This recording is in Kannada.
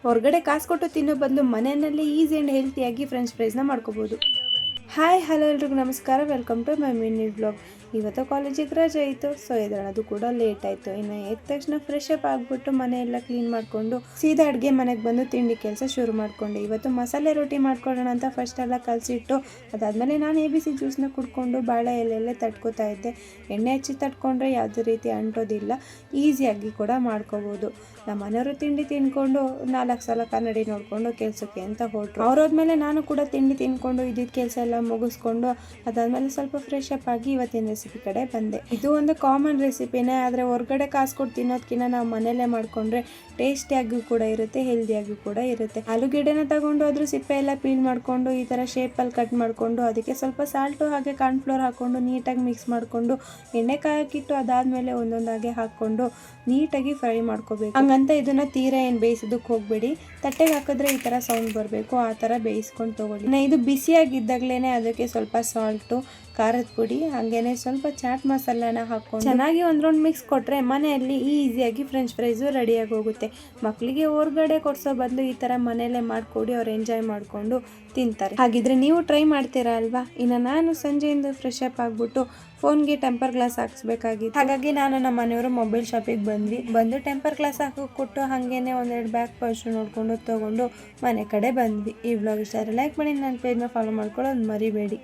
ಹೊರಗಡೆ ಕಾಸು ಕೊಟ್ಟು ತಿನ್ನೋ ಬದಲು ಮನೆಯಲ್ಲಿ ಈಸಿ ಆ್ಯಂಡ್ ಹೆಲ್ತಿಯಾಗಿ ಫ್ರೆಂಚ್ ಫ್ರೈಸ್ನ ಮಾಡ್ಕೋಬೋದು. ಹಾಯ್ ಹಲೋ ಎಲ್ರಿಗೂ ನಮಸ್ಕಾರ, welcome to my mini blog. ಇವತ್ತು ಕಾಲೇಜಿಗೆ ರಜೆ ಇತ್ತು, ಸೊ ಅದು ಕೂಡ ಲೇಟ್ ಆಯಿತು. ಇನ್ನು ಎದ್ದ ತಕ್ಷಣ ಫ್ರೆಶ್ ಅಪ್ ಆಗಿಬಿಟ್ಟು ಮನೆಯೆಲ್ಲ ಕ್ಲೀನ್ ಮಾಡಿಕೊಂಡು ಸೀದಾ ಅಡುಗೆ ಮನೆಗೆ ಬಂದು ತಿಂಡಿ ಕೆಲಸ ಶುರು ಮಾಡಿಕೊಂಡೆ. ಇವತ್ತು ಮಸಾಲೆ ರೊಟ್ಟಿ ಮಾಡ್ಕೊಳ್ಳೋಣ ಅಂತ ಫಸ್ಟ್ ಎಲ್ಲ ಕಲಸಿಟ್ಟು ಅದಾದಮೇಲೆ ನಾನು ABC ಜ್ಯೂಸ್ನ ಕುಡ್ಕೊಂಡು ಬಾಳೆ ಎಲೆಯಲ್ಲೇ ತಟ್ಕೋತಾ ಇದ್ದೆ. ಎಣ್ಣೆ ಹಚ್ಚಿ ತಟ್ಕೊಂಡ್ರೆ ಯಾವುದೇ ರೀತಿ ಅಂಟೋದಿಲ್ಲ, ಈಸಿಯಾಗಿ ಕೂಡ ಮಾಡ್ಕೋಬೋದು. ನಮ್ಮ ಮನೆಯವರು ತಿಂಡಿ ತಿನ್ಕೊಂಡು 4 ಸಲ ಕನ್ನಡಿ ನೋಡಿಕೊಂಡು ಕೆಲಸಕ್ಕೆ ಅಂತ ಹೊರಟರು. ಅವ್ರೋದ್ಮೇಲೆ ನಾನು ಕೂಡ ತಿಂಡಿ ತಿನ್ಕೊಂಡು ಇದ್ದಿದ್ದ ಕೆಲಸ ಎಲ್ಲ ಮುಗಿಸ್ಕೊಂಡು ಅದಾದಮೇಲೆ ಸ್ವಲ್ಪ ಫ್ರೆಶ್ ಅಪ್ ಆಗಿ ಇವತ್ತಿನ ರೆಸಿಪಿ ಕಡೆ ಬಂದೆ. ಇದು ಒಂದು ಕಾಮನ್ ರೆಸಿಪಿನೇ, ಆದರೆ ಹೊರಗಡೆ ಕಾಸು ಕೊಟ್ಟು ತಿನ್ನೋದಕ್ಕಿಂತ ನಾವು ಮನೆಯಲ್ಲೇ ಮಾಡಿಕೊಂಡ್ರೆ ಟೇಸ್ಟಿಯಾಗಿಯೂ ಕೂಡ ಇರುತ್ತೆ, ಹೆಲ್ದಿಯಾಗಿಯೂ ಕೂಡ ಇರುತ್ತೆ. ಆಲೂಗೆಡ್ಡೆನ ತಗೊಂಡು ಅದ್ರ ಸಿಪ್ಪೆ ಎಲ್ಲ ಪೀಲ್ ಮಾಡಿಕೊಂಡು ಈ ಥರ ಶೇಪಲ್ಲಿ ಕಟ್ ಮಾಡಿಕೊಂಡು ಅದಕ್ಕೆ ಸ್ವಲ್ಪ ಸಾಲ್ಟು ಹಾಗೆ ಕಾರ್ನ್ಫ್ಲೋರ್ ಹಾಕ್ಕೊಂಡು ನೀಟಾಗಿ ಮಿಕ್ಸ್ ಮಾಡಿಕೊಂಡು ಎಣ್ಣೆ ಕಾಯಕ್ಕಿಟ್ಟು ಅದಾದಮೇಲೆ ಒಂದೊಂದಾಗೆ ಹಾಕ್ಕೊಂಡು ನೀಟಾಗಿ ಫ್ರೈ ಮಾಡ್ಕೋಬೇಕು. ಹಂಗಂತ ಇದನ್ನು ತೀರಾ ಏನು ಬೇಯಿಸೋದಕ್ಕೆ ಹೋಗಬೇಡಿ, ತಟ್ಟೆಗೆ ಹಾಕಿದ್ರೆ ಈ ಥರ ಸೌಂಡ್ ಬರಬೇಕು, ಆ ಥರ ಬೇಯಿಸ್ಕೊಂಡು ತೊಗೊಳ್ಳಿ. ಇದು ಬಿಸಿಯಾಗಿದ್ದಾಗಲೇ ಅದಕ್ಕೆ ಸ್ವಲ್ಪ ಸಾಲ್ಟು, ಖಾರದ ಪುಡಿ, ಹಾಗೇನೆ ಸ್ವಲ್ಪ ಚಾಟ್ ಮಸಾಲಾನ ಹಾಕ್ಕೊಂಡು ಚೆನ್ನಾಗಿ ಒಂದು ರೌಂಡ್ ಮಿಕ್ಸ್ ಕೊಟ್ಟರೆ ಮನೆಯಲ್ಲಿ ಈಸಿಯಾಗಿ ಫ್ರೆಂಚ್ ಫ್ರೈಸು ರೆಡಿಯಾಗಿ ಹೋಗುತ್ತೆ. ಮಕ್ಕಳಿಗೆ ಹೊರಗಡೆ ಕೊಡಿಸೋ ಬದಲು ಈ ಥರ ಮನೆಯಲ್ಲೇ ಮಾಡಿಕೊಡಿ, ಅವ್ರು ಎಂಜಾಯ್ ಮಾಡಿಕೊಂಡು ತಿಂತಾರೆ. ಹಾಗಿದ್ರೆ ನೀವು ಟ್ರೈ ಮಾಡ್ತೀರಾ ಅಲ್ವಾ? ಇನ್ನು ನಾನು ಸಂಜೆಯಿಂದ ಫ್ರೆಶ್ ಅಪ್ ಆಗಿಬಿಟ್ಟು ಫೋನ್ಗೆ ಟೆಂಪರ್ ಗ್ಲಾಸ್ ಹಾಕ್ಸ್ಬೇಕಾಗಿತ್ತು. ಹಾಗಾಗಿ ನಾನು ನಮ್ಮ ಮನೆಯವರು ಮೊಬೈಲ್ ಶಾಪಿಗೆ ಬಂದು ಟೆಂಪರ್ ಗ್ಲಾಸ್ ಹಾಕಿಕೊಟ್ಟು ಹಾಗೇನೆ ಒಂದೆರಡು ಬ್ಯಾಕ್ ಪರ್ಸ್ ನೋಡಿಕೊಂಡು ತೊಗೊಂಡು ಮನೆ ಕಡೆ ಬಂದ್ವಿ. ಈ ವ್ಲಾಗ್ ಇಷ್ಟ ಆದರೆ ಲೈಕ್ ಮಾಡಿ, ನನ್ನ ಪೇಜ್ನ ಫಾಲೋ ಮಾಡ್ಕೊಳ್ಳೋದು ಮರಿಬೇಡಿ.